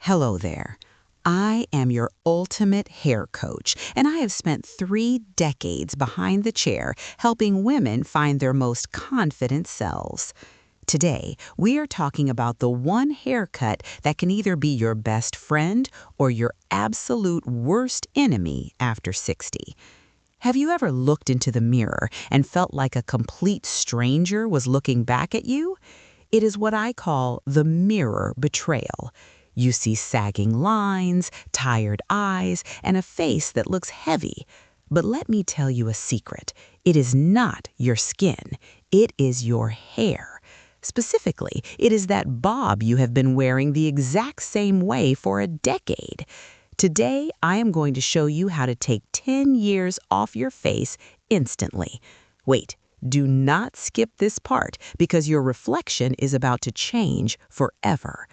Hello there. I am your ultimate hair coach, and I have spent 3 decades behind the chair helping women find their most confident selves. Today, we are talking about the one haircut that can either be your best friend or your absolute worst enemy after 60. Have you ever looked into the mirror and felt like a complete stranger was looking back at you? It is what I call the mirror betrayal. You see sagging lines, tired eyes, and a face that looks heavy. But let me tell you a secret. It is not your skin. It is your hair. Specifically, it is that bob you have been wearing the exact same way for a decade. Today, I am going to show you how to take 10 years off your face instantly. Wait, do not skip this part because your reflection is about to change forever.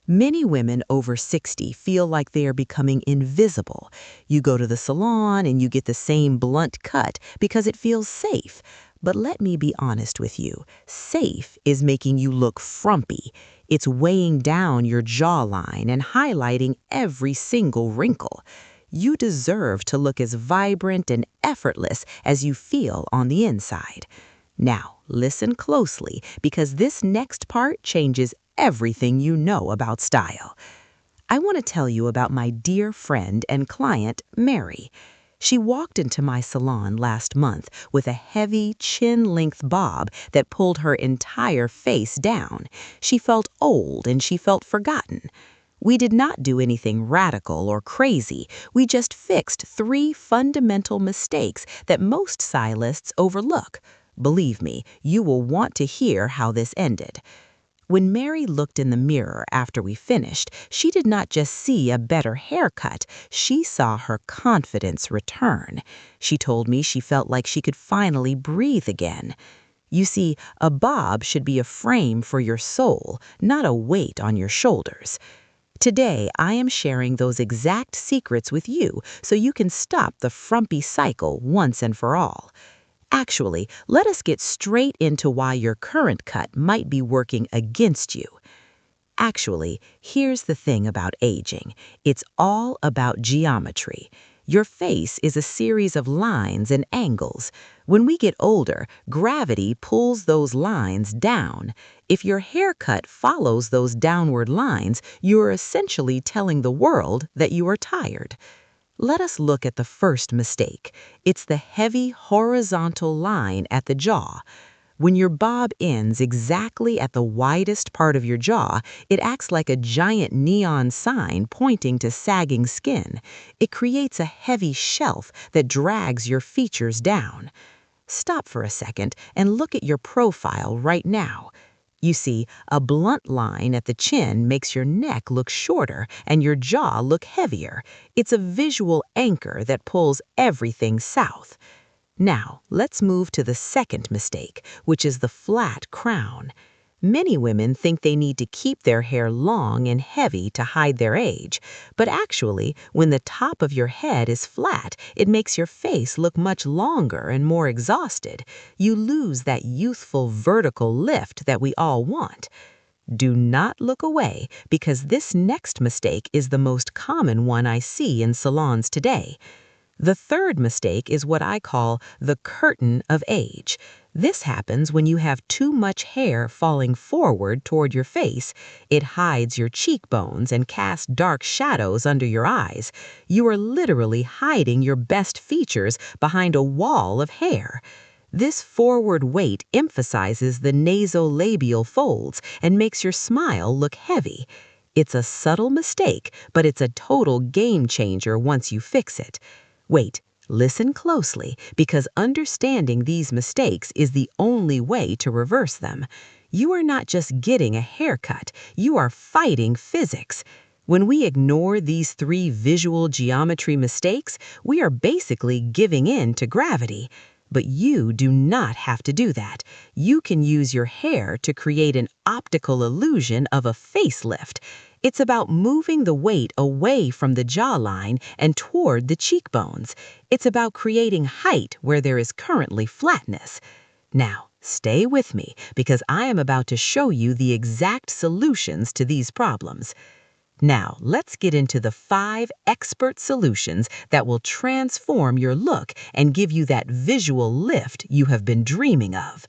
Many women over 60 feel like they are becoming invisible. You go to the salon and you get the same blunt cut because it feels safe. But let me be honest with you. Safe is making you look frumpy. It's weighing down your jawline and highlighting every single wrinkle. You deserve to look as vibrant and effortless as you feel on the inside. Now, listen closely because this next part changes everything you know about style. I want to tell you about my dear friend and client, Mary. She walked into my salon last month with a heavy chin-length bob that pulled her entire face down. She felt old and she felt forgotten. We did not do anything radical or crazy. We just fixed 3 fundamental mistakes that most stylists overlook. Believe me, you will want to hear how this ended. When Mary looked in the mirror after we finished, she did not just see a better haircut, she saw her confidence return. She told me she felt like she could finally breathe again. You see, a bob should be a frame for your soul, not a weight on your shoulders. Today, I am sharing those exact secrets with you so you can stop the frumpy cycle once and for all. Actually, let us get straight into why your current cut might be working against you. Actually, here's the thing about aging. It's all about geometry. Your face is a series of lines and angles. When we get older, gravity pulls those lines down. If your haircut follows those downward lines, you are essentially telling the world that you are tired. Let us look at the first mistake. It's the heavy horizontal line at the jaw. When your bob ends exactly at the widest part of your jaw, it acts like a giant neon sign pointing to sagging skin. It creates a heavy shelf that drags your features down. Stop for a second and look at your profile right now. You see, a blunt line at the chin makes your neck look shorter and your jaw look heavier. It's a visual anchor that pulls everything south. Now, let's move to the second mistake, which is the flat crown. Many women think they need to keep their hair long and heavy to hide their age, but actually, when the top of your head is flat, it makes your face look much longer and more exhausted. You lose that youthful vertical lift that we all want. Do not look away because this next mistake is the most common one I see in salons today. The third mistake is what I call the curtain of age. This happens when you have too much hair falling forward toward your face. It hides your cheekbones and casts dark shadows under your eyes. You are literally hiding your best features behind a wall of hair. This forward weight emphasizes the nasolabial folds and makes your smile look heavy. It's a subtle mistake, but it's a total game changer once you fix it. Wait, listen closely, because understanding these mistakes is the only way to reverse them. You are not just getting a haircut, you are fighting physics. When we ignore these 3 visual geometry mistakes, we are basically giving in to gravity. But you do not have to do that. You can use your hair to create an optical illusion of a facelift. It's about moving the weight away from the jawline and toward the cheekbones. It's about creating height where there is currently flatness. Now, stay with me because I am about to show you the exact solutions to these problems. Now, let's get into the 5 expert solutions that will transform your look and give you that visual lift you have been dreaming of.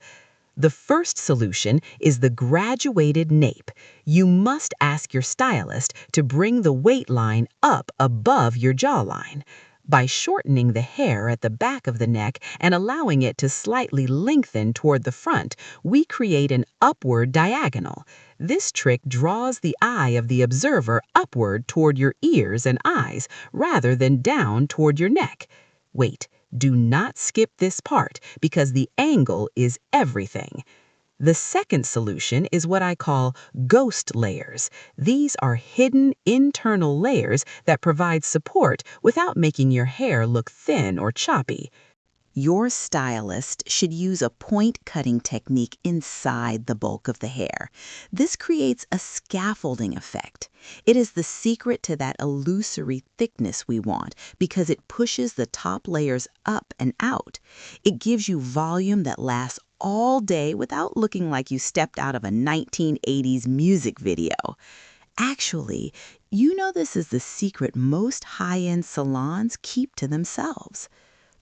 The first solution is the graduated nape. You must ask your stylist to bring the weight line up above your jawline. By shortening the hair at the back of the neck and allowing it to slightly lengthen toward the front, we create an upward diagonal. This trick draws the eye of the observer upward toward your ears and eyes rather than down toward your neck. Wait, do not skip this part because the angle is everything. The second solution is what I call ghost layers. These are hidden internal layers that provide support without making your hair look thin or choppy. Your stylist should use a point cutting technique inside the bulk of the hair. This creates a scaffolding effect. It is the secret to that illusory thickness we want because it pushes the top layers up and out. It gives you volume that lasts all day without looking like you stepped out of a 1980s music video. Actually, you know this is the secret most high-end salons keep to themselves.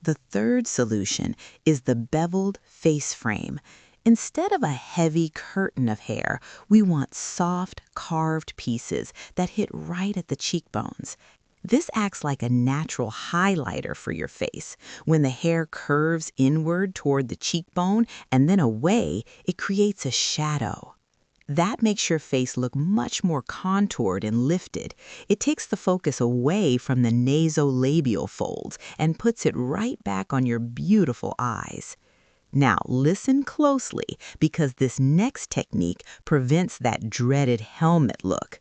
The third solution is the beveled face frame. Instead of a heavy curtain of hair, we want soft, carved pieces that hit right at the cheekbones. This acts like a natural highlighter for your face. When the hair curves inward toward the cheekbone and then away, it creates a shadow. That makes your face look much more contoured and lifted. It takes the focus away from the nasolabial folds and puts it right back on your beautiful eyes. Now listen closely because this next technique prevents that dreaded helmet look.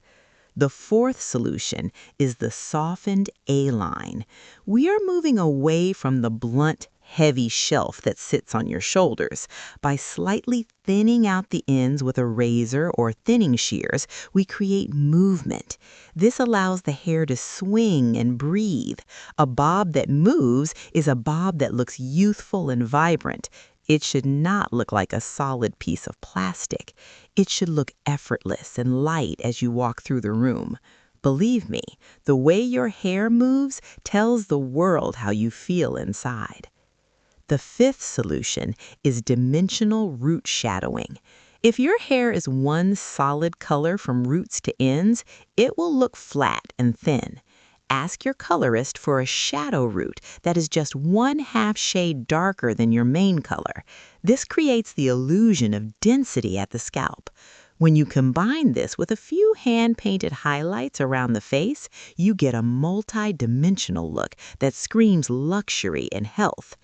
The fourth solution is the softened A-line. We are moving away from the blunt, heavy shelf that sits on your shoulders. By slightly thinning out the ends with a razor or thinning shears, we create movement. This allows the hair to swing and breathe. A bob that moves is a bob that looks youthful and vibrant. It should not look like a solid piece of plastic. It should look effortless and light as you walk through the room. Believe me, the way your hair moves tells the world how you feel inside. The fifth solution is dimensional root shadowing. If your hair is one solid color from roots to ends, it will look flat and thin. Ask your colorist for a shadow root that is just 1/2 shade darker than your main color. This creates the illusion of density at the scalp. When you combine this with a few hand-painted highlights around the face, you get a multi-dimensional look that screams luxury and health.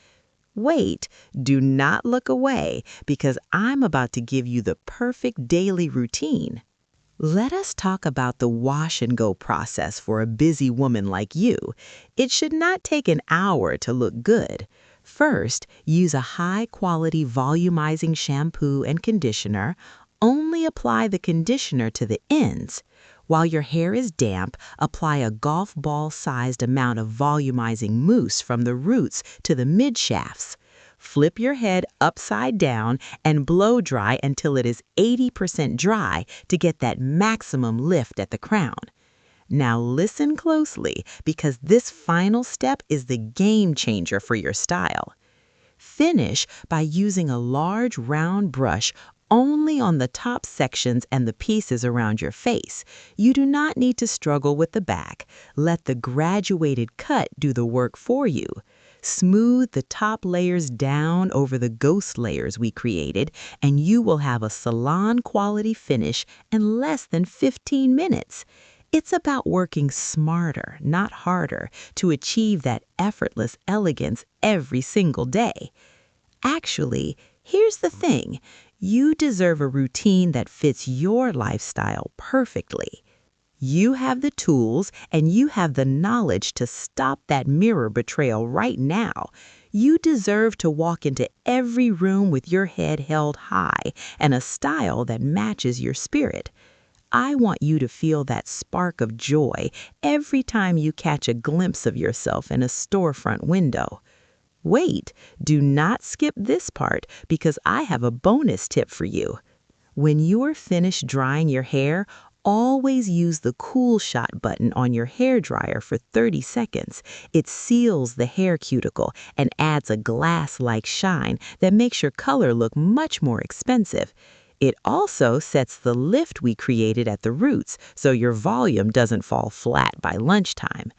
Wait, do not look away because I'm about to give you the perfect daily routine. Let us talk about the wash and go process for a busy woman like you. It should not take an hour to look good. First, use a high-quality volumizing shampoo and conditioner. Only apply the conditioner to the ends. While your hair is damp, apply a golf ball-sized amount of volumizing mousse from the roots to the mid-shafts. Flip your head upside down and blow dry until it is 80% dry to get that maximum lift at the crown. Now listen closely because this final step is the game changer for your style. Finish by using a large round brush only on the top sections and the pieces around your face. You do not need to struggle with the back. Let the graduated cut do the work for you. Smooth the top layers down over the ghost layers we created, and you will have a salon-quality finish in less than 15 minutes. It's about working smarter, not harder, to achieve that effortless elegance every single day. Actually, here's the thing. You deserve a routine that fits your lifestyle perfectly. You have the tools and you have the knowledge to stop that mirror betrayal right now. You deserve to walk into every room with your head held high and a style that matches your spirit. I want you to feel that spark of joy every time you catch a glimpse of yourself in a storefront window. Wait, do not skip this part because I have a bonus tip for you. When you are finished drying your hair, Always use the cool shot button on your hairdryer for 30 seconds. It seals the hair cuticle and adds a glass-like shine that makes your color look much more expensive. It also sets the lift we created at the roots so your volume doesn't fall flat by lunchtime.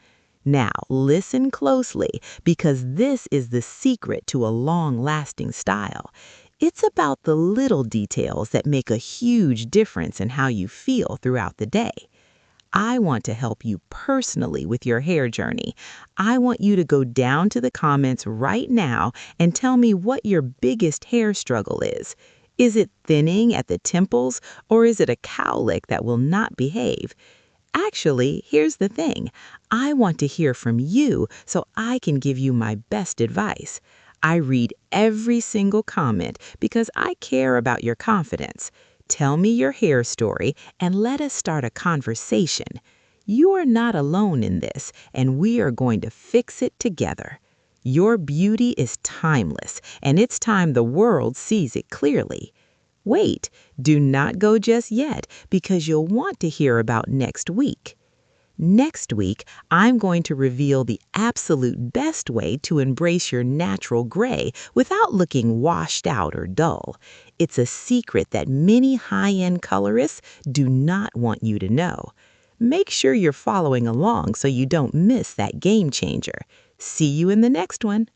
Now, listen closely because this is the secret to a long-lasting style. It's about the little details that make a huge difference in how you feel throughout the day. I want to help you personally with your hair journey. I want you to go down to the comments right now and tell me what your biggest hair struggle is. Is it thinning at the temples, or is it a cowlick that will not behave? Actually, here's the thing. I want to hear from you so I can give you my best advice. I read every single comment because I care about your confidence. Tell me your hair story and let us start a conversation. You are not alone in this, and we are going to fix it together. Your beauty is timeless, and it's time the world sees it clearly. Wait, do not go just yet because you'll want to hear about next week. Next week, I'm going to reveal the absolute best way to embrace your natural gray without looking washed out or dull. It's a secret that many high-end colorists do not want you to know. Make sure you're following along so you don't miss that game changer. See you in the next one.